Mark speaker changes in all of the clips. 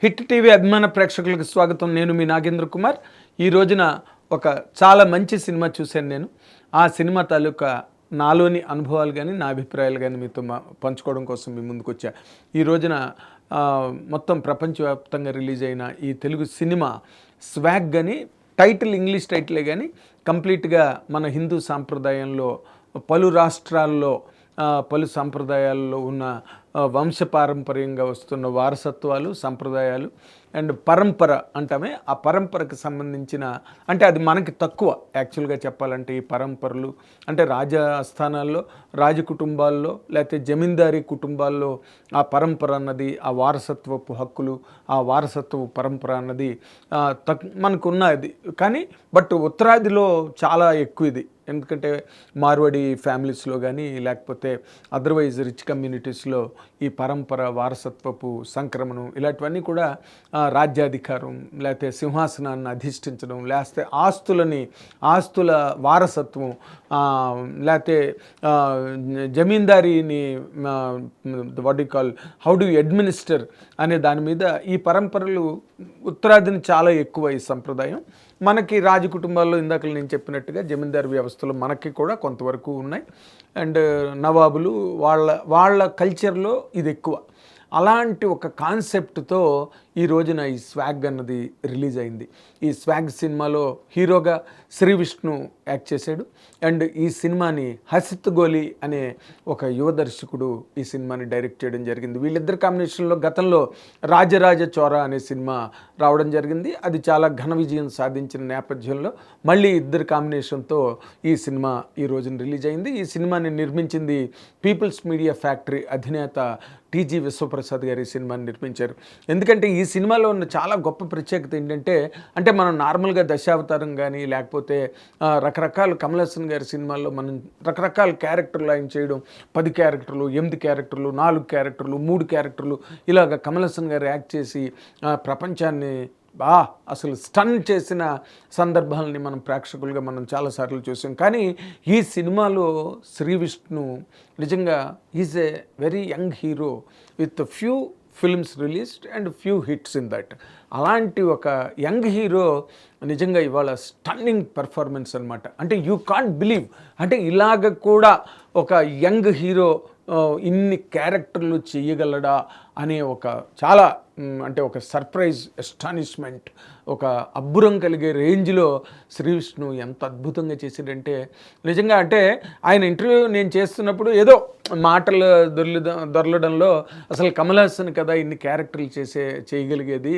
Speaker 1: Hit TV అభిమాన ప్రేక్షకులకు స్వాగతం. నేను మీ నాగేంద్ర కుమార్. ఈ రోజున ఒక చాలా మంచి సినిమా చూశాను నేను. ఆ సినిమా తాలూకా నాలోని అనుభవాలు కానీ, నా అభిప్రాయాలు కానీ మీతో పంచుకోవడం కోసం మీ ముందుకొచ్చా. ఈ రోజున మొత్తం ప్రపంచవ్యాప్తంగా రిలీజ్ అయిన ఈ తెలుగు సినిమా స్వాగ్ అని టైటిల్ ఇంగ్లీష్ టైటిలే కానీ కంప్లీట్గా మన హిందూ సాంప్రదాయంలో పలు రాష్ట్రాల్లో పలు సంప్రదాయాల్లో ఉన్న వంశపారంపర్యంగా వస్తున్న వారసత్వాలు, సంప్రదాయాలు అండ్ పరంపర అంటామే. ఆ పరంపరకు సంబంధించిన అంటే అది మనకి తక్కువ యాక్చువల్గా చెప్పాలంటే ఈ పరంపరలు అంటే రాజస్థానాల్లో రాజకుటుంబాల్లో లేకపోతే జమీందారీ కుటుంబాల్లో ఆ పరంపర అన్నది, ఆ వారసత్వపు హక్కులు, ఆ వారసత్వపు పరంపర అన్నది మనకున్నది. కానీ బట్ ఉత్తరాదిలో చాలా ఎక్కువ ఇది. ఎందుకంటే మార్వాడి ఫ్యామిలీస్లో కానీ లేకపోతే అదర్వైజ్ రిచ్ కమ్యూనిటీస్లో ఈ పరంపర, వారసత్వపు సంక్రమణం ఇలాంటివన్నీ కూడా రాజ్యాధికారం లేకపోతే సింహాసనాన్ని అధిష్ఠించడం లేకపోతే ఆస్తుల వారసత్వం లేకపోతే జమీందారీని what you call how do administer అనే దాని మీద ఈ పరంపరలు ఉత్తరాదిని చాలా ఎక్కువ ఈ సంప్రదాయం. మనకి రాజకుటుంబాల్లో ఇందాక నేను చెప్పినట్టుగా జమీందారు వ్యవస్థలు మనకి కూడా కొంతవరకు ఉన్నాయి. అండ్ నవాబులు వాళ్ళ కల్చర్లో ఇది ఎక్కువ. అలాంటి ఒక కాన్సెప్ట్తో ఈ రోజున ఈ స్వాగ్ అన్నది రిలీజ్ అయింది. ఈ స్వాగ్ సినిమాలో హీరోగా శ్రీ విష్ణు యాక్ట్ చేశాడు. అండ్ ఈ సినిమాని హసిత్ గోలి అనే ఒక యువ దర్శకుడు ఈ సినిమాని డైరెక్ట్ చేయడం జరిగింది. వీళ్ళిద్దరి కాంబినేషన్లో గతంలో రాజరాజ చోర అనే సినిమా రావడం జరిగింది. అది చాలా ఘన విజయం సాధించిన నేపథ్యంలో మళ్ళీ ఇద్దరు కాంబినేషన్తో ఈ సినిమా ఈ రోజున రిలీజ్ అయింది. ఈ సినిమాని నిర్మించింది పీపుల్స్ మీడియా ఫ్యాక్టరీ అధినేత టీజీ విశ్వప్రసాద్ గారు ఈ సినిమాని నిర్మించారు. ఎందుకంటే ఈ సినిమాలో ఉన్న చాలా గొప్ప ప్రత్యేకత ఏంటంటే అంటే మనం నార్మల్గా దశావతారం కానీ లేకపోతే రకరకాల కమల్ హాసన్ గారి సినిమాల్లో మనం రకరకాల క్యారెక్టర్లు ఆయన చేయడం 10 క్యారెక్టర్లు 8 క్యారెక్టర్లు 4 క్యారెక్టర్లు 3 క్యారెక్టర్లు ఇలాగ కమల్ హాసన్ గారు యాక్ట్ చేసి ప్రపంచాన్ని అసలు స్టన్ చేసిన సందర్భాలని మనం ప్రేక్షకులుగా మనం చాలాసార్లు చూసాం. కానీ ఈ సినిమాలో శ్రీ విష్ణు నిజంగా is a very young hero with few films released and few hits in that. అలాంటి ఒక యంగ్ హీరో నిజంగా ఇవాళ స్టన్నింగ్ పెర్ఫార్మెన్స్ అనమాట. అంటే యూ కాంట్ బిలీవ్ అంటే ఇలాగ కూడా ఒక యంగ్ హీరో ఇన్ని క్యారెక్టర్లు చేయగలడా అనే ఒక చాలా అంటే ఒక సర్ప్రైజ్ ఎస్టానిష్మెంట్ ఒక అబ్బురం కలిగే రేంజ్లో శ్రీ విష్ణు ఎంత అద్భుతంగా చేసాడంటే నిజంగా అంటే ఆయన ఇంటర్వ్యూ నేను చేస్తున్నప్పుడు ఏదో మాటలు దొరలడంలో అసలు కమల్ హాసన్ కదా ఇన్ని క్యారెక్టర్లు చేయగలిగేది,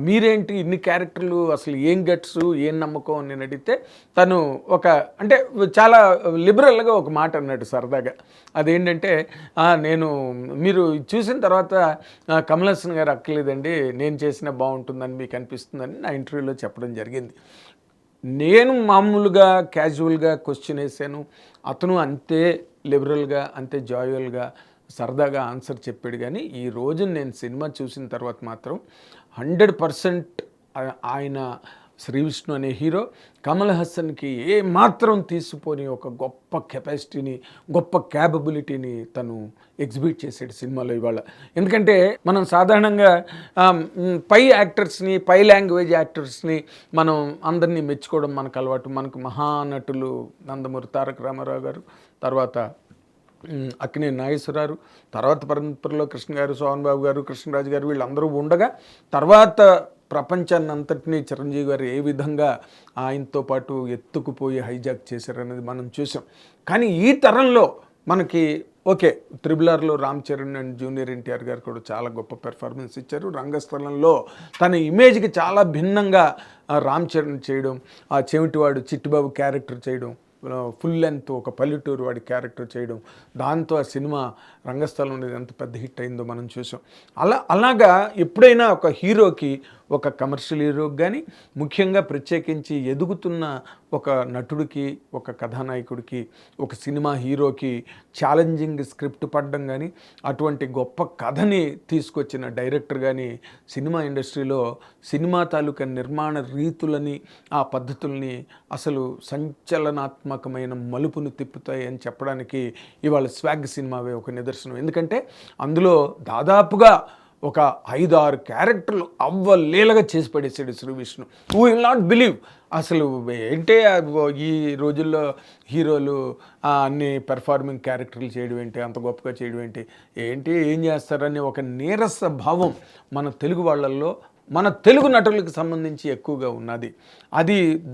Speaker 1: మీరేంటి ఇన్ని క్యారెక్టర్లు అసలు ఏం గట్స్ ఏం నమ్మకం అని నేను అడిగితే తను ఒక అంటే చాలా లిబరల్గా ఒక మాట అన్నాడు సరదాగా. అదేంటంటే మీరు చూసిన తర్వాత కమల్ హాసన్ గారు అక్కర్లేదండి నేను చేసినా బాగుంటుందని మీకు అనిపిస్తుందని నా ఇంటర్వ్యూలో చెప్పడం జరిగింది. నేను మామూలుగా క్యాజువల్గా క్వశ్చన్ వేసాను, అతను అంతే లిబరల్గా అంతే జాయువల్గా సరదాగా ఆన్సర్ చెప్పాడు. కానీ ఈ రోజు నేను సినిమా చూసిన తర్వాత మాత్రం 100% ఆయన శ్రీ విష్ణు అనే హీరో కమల్ హాసన్కి ఏ మాత్రం తీసిపోని ఒక గొప్ప కెపాసిటీని గొప్ప క్యాపబిలిటీని తను ఎగ్జిబిట్ చేసాడు సినిమాలో ఇవాళ. ఎందుకంటే మనం సాధారణంగా పై యాక్టర్స్ని పై లాంగ్వేజ్ యాక్టర్స్ని మనం అందరినీ మెచ్చుకోవడం మనకు అలవాటు. మనకు మహానటులు నందమూరి తారక రామారావు గారు, తర్వాత అక్కినేని నాగేశ్వరరావు, తర్వాత పరంపరలో కృష్ణ గారు, సోహన్ బాబు గారు, కృష్ణరాజు గారు వీళ్ళందరూ ఉండగా తర్వాత ప్రపంచాన్ని అంతటినీ చిరంజీవి గారు ఏ విధంగా ఆయనతో పాటు ఎత్తుకుపోయి హైజాక్ చేశారనేది మనం చూసాం. కానీ ఈ తరంలో మనకి ఓకే RRRలో రామ్ చరణ్ అండ్ జూనియర్ ఎన్టీఆర్ గారు కూడా చాలా గొప్ప పెర్ఫార్మెన్స్ ఇచ్చారు. రంగస్థలంలో తన ఇమేజ్కి చాలా భిన్నంగా రామ్ చరణ్ చేయడం, ఆ చెవిటివాడు చిట్టిబాబు క్యారెక్టర్ చేయడం, ఫుల్ లెంత్ ఒక పల్లెటూరు వాడి క్యారెక్టర్ చేయడం, దాంతో ఆ సినిమా రంగస్థలం అనేది ఎంత పెద్ద హిట్ అయిందో మనం చూసాం. అలాగా ఎప్పుడైనా ఒక హీరోకి ఒక కమర్షియల్ హీరోకి కానీ ముఖ్యంగా ప్రత్యేకించి ఎదుగుతున్న ఒక నటుడికి ఒక కథానాయకుడికి ఒక సినిమా హీరోకి ఛాలెంజింగ్ స్క్రిప్ట్ పడడం కానీ అటువంటి గొప్ప కథని తీసుకొచ్చిన డైరెక్టర్ కానీ సినిమా ఇండస్ట్రీలో సినిమా తాలూకా నిర్మాణ రీతులని ఆ పద్ధతుల్ని అసలు సంచలనాత్మకమైన మలుపును తిప్పుతాయి అని చెప్పడానికి ఇవాళ స్వాగ్ సినిమావే ఒక నిదర్శనం. ఎందుకంటే అందులో దాదాపుగా ఒక 5-6 క్యారెక్టర్లు అవ్వలేలగా చేసి పడేసాడు Shri Vishnu. You will not believe. అసలు ఏంటే ఈ రోజుల్లో హీరోలు అన్ని పెర్ఫార్మింగ్ క్యారెక్టర్లు చేయడం ఏంటి, అంత గొప్పగా చేయడం ఏంటి, ఏం చేస్తారని ఒక నీరస భావం మన తెలుగు వాళ్ళల్లో, మన తెలుగు నటులకు సంబంధించి ఎక్కువగా ఉన్నది.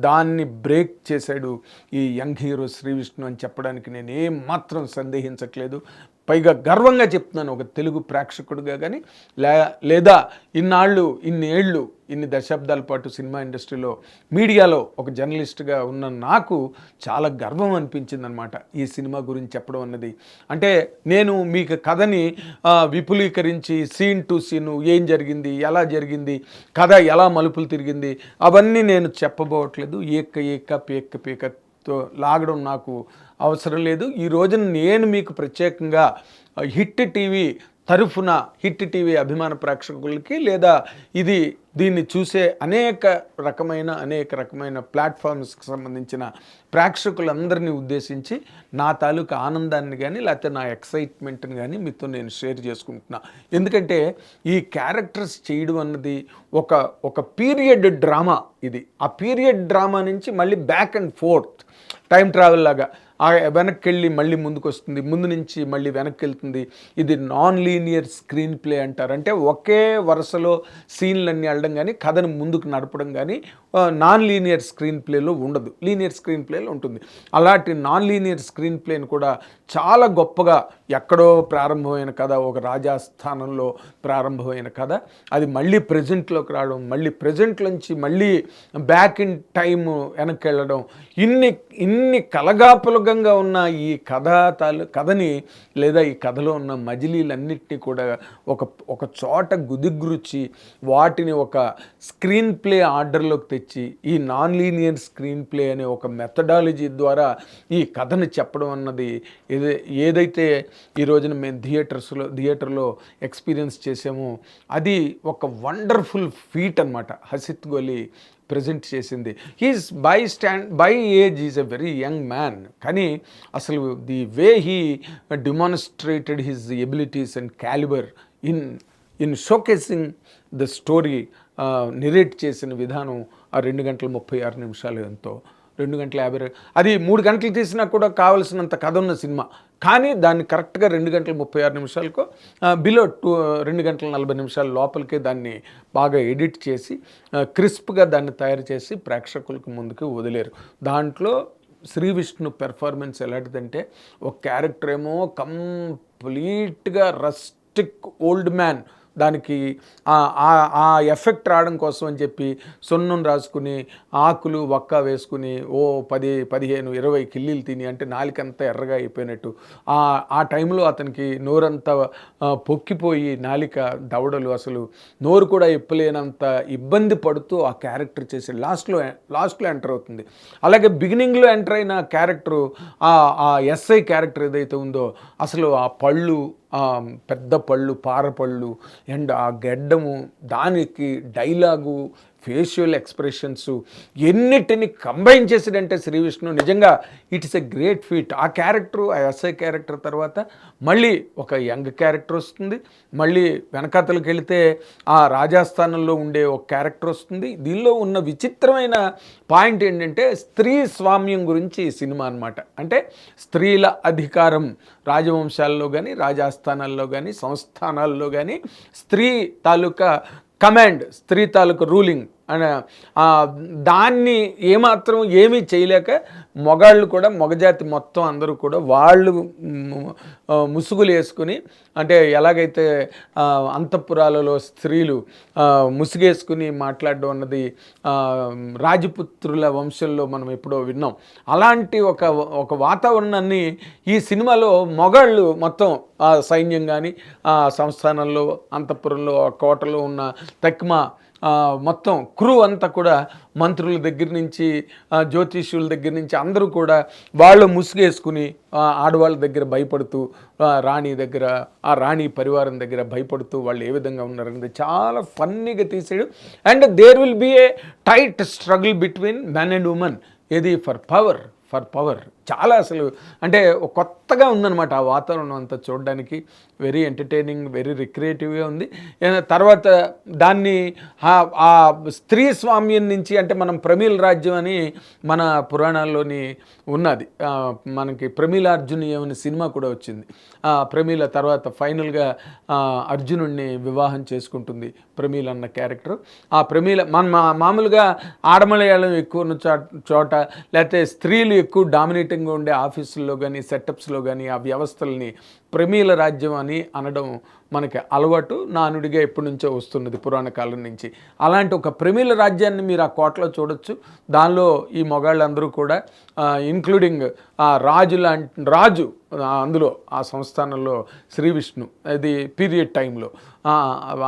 Speaker 1: దాన్ని బ్రేక్ చేశాడు ఈ యంగ్ హీరో శ్రీ విష్ణు అని చెప్పడానికి నేను ఏం మాత్రం సందేహించట్లేదు. పైగా గర్వంగా చెప్తున్నాను ఒక తెలుగు ప్రేక్షకుడిగా. కానీ లేదా ఇన్ని దశాబ్దాల పాటు సినిమా ఇండస్ట్రీలో మీడియాలో ఒక జర్నలిస్ట్గా ఉన్న నాకు చాలా గర్వం అనిపించింది అనమాట ఈ సినిమా గురించి చెప్పడం అన్నది. అంటే నేను మీకు కథని విపులీకరించి సీన్ టు సీను ఏం జరిగింది, ఎలా జరిగింది, కథ ఎలా మలుపులు తిరిగింది అవన్నీ నేను చెప్పబోవట్లేదు. ఏక పీకతో లాగడం నాకు అవసరం లేదు. ఈ రోజున నేను మీకు ప్రత్యేకంగా హిట్ టీవీ తరఫున, హిట్ టీవీ అభిమాన ప్రేక్షకులకి, లేదా దీన్ని చూసే అనేక రకమైన ప్లాట్ఫామ్స్కి సంబంధించిన ప్రేక్షకులందరినీ ఉద్దేశించి నా తాలూకా ఆనందాన్ని కానీ లేకపోతే నా ఎక్సైట్మెంట్ని కానీ మీతో నేను షేర్ చేసుకుంటున్నా. ఎందుకంటే ఈ క్యారెక్టర్స్ చేయడం అన్నది ఒక పీరియడ్ డ్రామా. ఆ పీరియడ్ డ్రామా నుంచి మళ్ళీ back and fourth time travel లాగా వెనక్కి వెళ్ళి మళ్ళీ ముందుకు వస్తుంది, ముందు నుంచి మళ్ళీ వెనక్కి వెళ్తుంది. ఇది నాన్ లీనియర్ స్క్రీన్ ప్లే అంటారు. అంటే ఒకే వరుసలో సీన్లన్నీ వెళ్ళడం కానీ కథను ముందుకు నడపడం కానీ నాన్ లీనియర్ స్క్రీన్ ప్లేలో ఉండదు, లీనియర్ స్క్రీన్ ప్లేలో ఉంటుంది. అలాంటి నాన్ లీనియర్ స్క్రీన్ ప్లేని కూడా చాలా గొప్పగా ఎక్కడో ప్రారంభమైన కథ, ఒక రాజాస్థానంలో ప్రారంభమైన కథ, అది మళ్ళీ ప్రజెంట్లోకి రావడం, మళ్ళీ ప్రజెంట్లోంచి మళ్ళీ బ్యాక్ ఇన్ టైమ్ వెనక్కి వెళ్ళడం, ఇన్ని కలగాపులగంగా ఉన్న ఈ కథని లేదా ఈ కథలో ఉన్న మజిలీలన్నిటినీ కూడా ఒక చోట గుదిగుచ్చి వాటిని ఒక స్క్రీన్ ప్లే ఆర్డర్లోకి తెచ్చి ఈ నాన్ లీనియర్ స్క్రీన్ ప్లే అనే ఒక మెథడాలజీ ద్వారా ఈ కథని చెప్పడం అన్నది ఏదైతే ఈ రోజున మేము థియేటర్లో ఎక్స్పీరియన్స్ చేసామో అది ఒక వండర్ఫుల్ ఫీట్ అనమాట. హసిత్ గోలి ప్రజెంట్ చేసింది. He's by age is a very young man, కానీ అసలు the way he demonstrated his abilities and calibre in showcasing the story, narrate చేసిన విధానం ఆ 2 గంటల 36 నిమిషాలు ఎంతో, 2 గంటల 50, అది 3 గంటలు తీసినా కూడా కావలసినంత కథ ఉన్న సినిమా, కానీ దాన్ని కరెక్ట్గా 2 గంటల 36 నిమిషాలకు బిలో 2 గంటల 40 నిమిషాల లోపలికే దాన్ని బాగా ఎడిట్ చేసి క్రిస్ప్గా దాన్ని తయారు చేసి ప్రేక్షకులకు ముందుకు వదిలేరు. దాంట్లో శ్రీ విష్ణు పెర్ఫార్మెన్స్ ఎలాంటిదంటే ఒక క్యారెక్టర్ ఏమో కంప్లీట్గా రస్టిక్ ఓల్డ్ మ్యాన్, దానికి ఆ ఎఫెక్ట్ రావడం కోసం అని చెప్పి సున్నం రాసుకుని ఆకులు వక్క వేసుకుని 10, 15, 20 కిల్లీలు తిని, అంటే నాలికంతా ఎర్రగా అయిపోయినట్టు, ఆ టైంలో అతనికి నోరంతా పొక్కిపోయి నాలిక దవడలు అసలు నోరు కూడా ఇప్పలేనంత ఇబ్బంది పడుతూ ఆ క్యారెక్టర్ చేసి లాస్ట్లో ఎంటర్ అవుతుంది. అలాగే బిగినింగ్లో ఎంటర్ అయిన క్యారెక్టరు ఆ ఎస్ఐ క్యారెక్టర్ ఏదైతే ఉందో అసలు ఆ పళ్ళు, పెద్ద పళ్ళు, పారపళ్ళు అండ్ ఆ గెడ్డము, దానికి డైలాగు, ఫేషియల్ ఎక్స్ప్రెషన్స్ ఎన్నిటిని కంబైన్ చేసాడంటే శ్రీ విష్ణు నిజంగా it is a great feat. ఆ క్యారెక్టరు, ఆ ఎస్ఐ క్యారెక్టర్ తర్వాత మళ్ళీ ఒక యంగ్ క్యారెక్టర్ వస్తుంది, మళ్ళీ వెనకాతలకు వెళితే ఆ రాజస్థానంలో ఉండే ఒక క్యారెక్టర్ వస్తుంది. దీనిలో ఉన్న విచిత్రమైన పాయింట్ ఏంటంటే స్త్రీ స్వామ్యం గురించి ఈ సినిమా అనమాట. అంటే స్త్రీల అధికారం రాజవంశాల్లో కానీ, రాజాస్థానాల్లో కానీ, సంస్థానాల్లో కానీ స్త్రీ తాలూకా కమాండ్, స్త్రీ తాలూకా రూలింగ్ అని దాన్ని ఏమాత్రం ఏమీ చేయలేక మగాళ్ళు కూడా, మగజాతి మొత్తం అందరూ కూడా వాళ్ళు ముసుగులు వేసుకుని, అంటే ఎలాగైతే అంతఃపురాలలో స్త్రీలు ముసుగేసుకుని మాట్లాడడం అన్నది రాజపుత్రుల వంశంలో మనం ఎప్పుడో విన్నాం. అలాంటి ఒక వాతావరణాన్ని ఈ సినిమాలో మగాళ్ళు మొత్తం ఆ సైన్యం కానీ, ఆ సంస్థానంలో, అంతఃపురంలో, ఆ కోటలో ఉన్న తక్మా మొత్తం క్రూ అంతా కూడా, మంత్రుల దగ్గర నుంచి జ్యోతిష్యుల దగ్గర నుంచి అందరూ కూడా వాళ్ళు ముసుగేసుకుని ఆడవాళ్ళ దగ్గర భయపడుతూ, రాణి దగ్గర, ఆ రాణి పరివారం దగ్గర భయపడుతూ వాళ్ళు ఏ విధంగా ఉన్నారనేది చాలా ఫన్నీగా తీసాడు. And there will be a tight struggle between men and women, ఏది ఫర్ పవర్. చాలా అసలు అంటే కొత్తగా ఉందన్నమాట ఆ వాతావరణం అంతా చూడడానికి. వెరీ ఎంటర్టైనింగ్, వెరీ రిక్రియేటివ్గా ఉంది. తర్వాత దాన్ని ఆ స్త్రీ స్వామ్యం నుంచి అంటే మనం ప్రమీల రాజ్యం అని మన పురాణాల్లోని ఉన్నది. మనకి ప్రమీలార్జునీయం అనే సినిమా కూడా వచ్చింది. ప్రమీల తర్వాత ఫైనల్గా అర్జునుడిని వివాహం చేసుకుంటుంది ప్రమీల అన్న క్యారెక్టర్. ఆ ప్రమీల మామూలుగా ఆడమలయాళం ఎక్కువ ఉన్న చోట లేకపోతే స్త్రీలు ఎక్కువ డామినేటింగ్గా ఉండే ఆఫీసుల్లో కానీ సెటప్స్లో కానీ ఆ వ్యవస్థల్ని ప్రమీల రాజ్యం అని అనడం మనకి అలవాటు, నానుడిగా ఎప్పటి నుంచో వస్తున్నది పురాణ కాలం నుంచి. అలాంటి ఒక ప్రమీల రాజ్యాన్ని మీరు ఆ కోటలో చూడొచ్చు. దానిలో ఈ మొగాళ్ళందరూ కూడా ఇంక్లూడింగ్ రాజు అందులో ఆ సంస్థానంలో శ్రీ విష్ణు అది పీరియడ్ టైంలో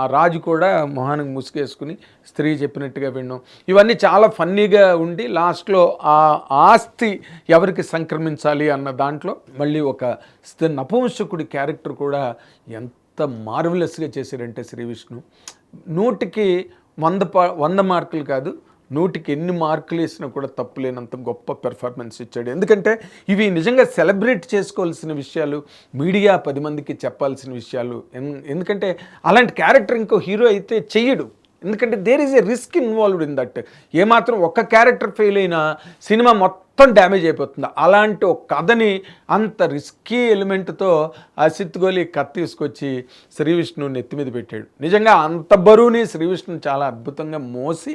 Speaker 1: ఆ రాజు కూడా మొహానికి ముసుగేసుకుని స్త్రీ చెప్పినట్టుగా వినడం, ఇవన్నీ చాలా ఫన్నీగా ఉండి లాస్ట్లో ఆ ఆస్తి ఎవరికి సంక్రమించాలి అన్న దాంట్లో మళ్ళీ ఒక నపుంసకుడి క్యారెక్టర్ కూడా ఎంత మార్వెలస్గా చేశారంటే శ్రీ విష్ణు 100కి 100 మార్కులు కాదు, 100కి ఎన్ని మార్కులు వేసినా కూడా తప్పు లేనంత గొప్ప పెర్ఫార్మెన్స్ ఇచ్చాడు. ఎందుకంటే ఇవి నిజంగా సెలబ్రేట్ చేసుకోవాల్సిన విషయాలు, మీడియా 10 మందికి చెప్పాల్సిన విషయాలు. ఎందుకంటే అలాంటి క్యారెక్టర్ ఇంకో హీరో అయితే చెయ్యడు. ఎందుకంటే there is a risk involved in that. ఏమాత్రం ఒక్క క్యారెక్టర్ ఫెయిల్ అయినా సినిమా మొత్తం డ్యామేజ్ అయిపోతుంది. అలాంటి ఒక కథని అంత రిస్కీ ఎలిమెంట్తో అసిత్ గోలి కథ తీసుకొచ్చి శ్రీ విష్ణుని నెత్తి మీద పెట్టాడు. నిజంగా అంత బరువుని శ్రీ విష్ణు చాలా అద్భుతంగా మోసి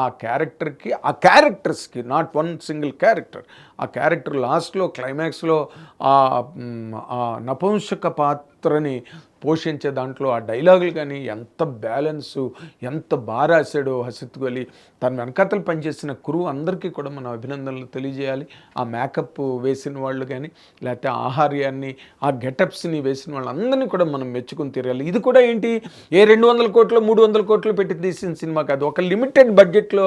Speaker 1: ఆ క్యారెక్టర్కి, ఆ క్యారెక్టర్స్కి, నాట్ వన్ సింగిల్ క్యారెక్టర్, ఆ క్యారెక్టర్ లాస్ట్లో క్లైమాక్స్లో ఆ నపుంసక పాత్రని పోషించే దాంట్లో ఆ డైలాగులు కానీ ఎంత బ్యాలెన్సు, ఎంత బాగా రాశాడో హసిత్ గోలి. తన వెనకతలు పనిచేసిన క్రూ అందరికీ కూడా మనం అభినందనలు తెలియజేయాలి. ఆ మేకప్ వేసిన వాళ్ళు కానీ లేకపోతే ఆహార్యాన్ని, ఆ గెటప్స్ని వేసిన వాళ్ళందరినీ కూడా మనం మెచ్చుకుని తీరాలి. ఇది కూడా ఏంటి, ఏ 200 కోట్లు 300 కోట్లు పెట్టి తీసిన సినిమా కాదు, ఒక లిమిటెడ్ బడ్జెట్లో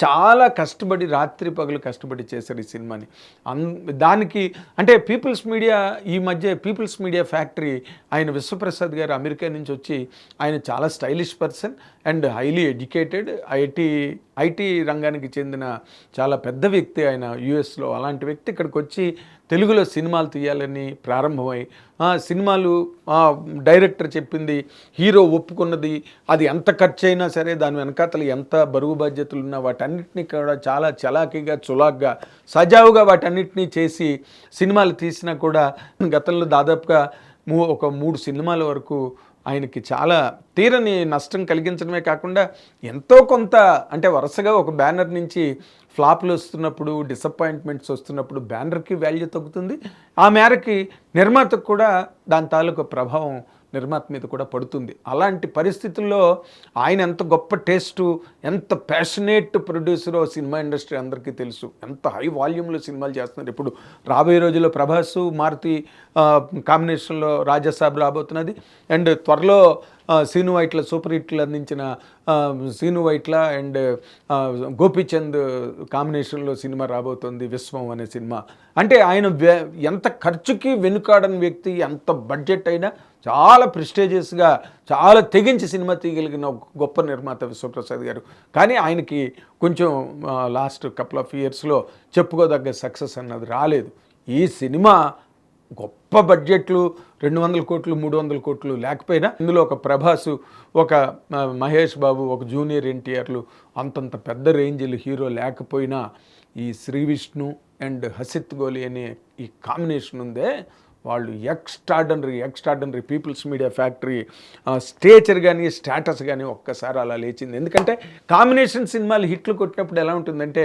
Speaker 1: చాలా కష్టపడి రాత్రి పగలు కష్టపడి చేశారు ఈ సినిమాని. దానికి అంటే పీపుల్స్ మీడియా, ఈ మధ్య పీపుల్స్ మీడియా ఫ్యాక్టరీ ఆయన విశ్వప్రసాద్ గారు అమెరికా నుంచి వచ్చి, ఆయన చాలా stylish person and highly educated, IT రంగానికి చెందిన చాలా పెద్ద వ్యక్తి ఆయన యుఎస్లో. అలాంటి వ్యక్తి ఇక్కడికి వచ్చి తెలుగులో సినిమాలు తీయాలని ప్రారంభమై సినిమాలు డైరెక్టర్ చెప్పింది, హీరో ఒప్పుకున్నది, అది ఎంత ఖర్చు అయినా సరే దాని వెనకాతలు ఎంత బరువు బాధ్యతలు ఉన్నా వాటన్నిటినీ కూడా చాలా చలాకీగా చులాగ్గా సజావుగా వాటన్నిటినీ చేసి సినిమాలు తీసినా కూడా గతంలో దాదాపుగా ఒక 3 సినిమాల వరకు ఆయనకి చాలా తీరని నష్టం కలిగించడమే కాకుండా ఎంతో కొంత అంటే వరుసగా ఒక బ్యానర్ నుంచి ఫ్లాప్లు వస్తున్నప్పుడు, డిసప్పాయింట్మెంట్స్ వస్తున్నప్పుడు బ్యానర్కి వాల్యూ తగ్గుతుంది. ఆ మేరకి నిర్మాతకు కూడా దాని తాలూకు ప్రభావం నిర్మాత మీద కూడా పడుతుంది. అలాంటి పరిస్థితుల్లో ఆయన ఎంత గొప్ప టేస్టు, ఎంత ప్యాషనేట్ ప్రొడ్యూసరో సినిమా ఇండస్ట్రీ అందరికీ తెలుసు. ఎంత హై వాల్యూమ్లో సినిమాలు చేస్తున్నారు. ఇప్పుడు రాబోయే రోజుల్లో ప్రభాసు మారుతి కాంబినేషన్లో రాజాసాబ్ రాబోతున్నది. అండ్ త్వరలో సీను వైట్ల సూపర్ హిట్లు అందించిన సీను వైట్ల అండ్ గోపీచంద్ కాంబినేషన్లో సినిమా రాబోతుంది విశ్వం అనే సినిమా. అంటే ఆయన ఎంత ఖర్చుకి వెనుకాడని వ్యక్తి, ఎంత బడ్జెట్ అయినా చాలా ప్రెస్టీజియస్గా చాలా తెగించి సినిమా తీయగలిగిన గొప్ప నిర్మాత విశ్వప్రసాద్ గారు. కానీ ఆయనకి కొంచెం లాస్ట్ కపుల్ ఆఫ్ ఇయర్స్లో చెప్పుకోదగ్గ సక్సెస్ అన్నది రాలేదు. ఈ సినిమా గొప్ప బడ్జెట్లు 200 కోట్లు 300 కోట్లు లేకపోయినా ఇందులో ఒక ప్రభాసు, ఒక మహేష్ బాబు, ఒక జూనియర్ ఎన్టీఆర్లు అంతంత పెద్ద రేంజ్లు హీరో లేకపోయినా ఈ శ్రీ విష్ణు అండ్ హసిత్ గోలి అనే ఈ కాంబినేషన్ ఉందే, వాళ్ళు extraordinary people's media factory stature కానీ స్టేటస్ కానీ ఒక్కసారి అలా లేచింది. ఎందుకంటే కాంబినేషన్ సినిమాలు హిట్లు కొట్టినప్పుడు ఎలా ఉంటుందంటే,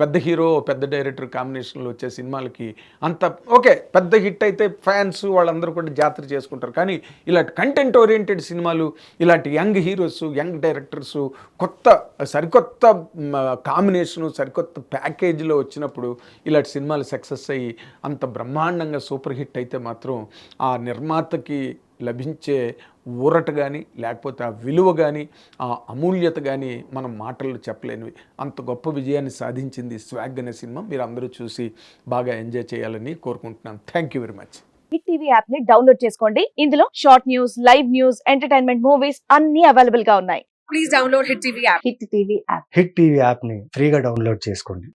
Speaker 1: పెద్ద హీరో పెద్ద డైరెక్టర్ కాంబినేషన్లో వచ్చే సినిమాలకి అంత ఓకే, పెద్ద హిట్ అయితే ఫ్యాన్స్ వాళ్ళందరూ కూడా జాతర చేసుకుంటారు. కానీ ఇలాంటి కంటెంట్ ఓరియంటెడ్ సినిమాలు, ఇలాంటి యంగ్ హీరోస్, యంగ్ డైరెక్టర్స్, సరికొత్త కాంబినేషను, సరికొత్త ప్యాకేజీలో వచ్చినప్పుడు ఇలాంటి సినిమాలు సక్సెస్ అయ్యి అంత బ్రహ్మాండంగా సూపర్ హిట్ అయితే మాత్రం ఆ నిర్మాతకి లభించే ఊరట కానీ లేకపోతే ఆ విలువ కానీ ఆ అమూల్యత కానీ మనం మాటల్లో చెప్పలేనివి. అంత గొప్ప విజయాన్ని సాధించింది స్వాగ్ అనే సినిమా. మీరు అందరూ చూసి బాగా ఎంజాయ్ చేయాలని కోరుకుంటున్నాను. Thank you very much.
Speaker 2: Hit TV app ని డౌన్లోడ్ చేసుకోండి. ఇందులో short news, live news, entertainment movies అన్ని అవైలబుల్ గా ఉన్నాయి. Please download hit TV app.
Speaker 3: Hit TV యాప్ని ఫ్రీగా డౌన్లోడ్ చేసుకోండి.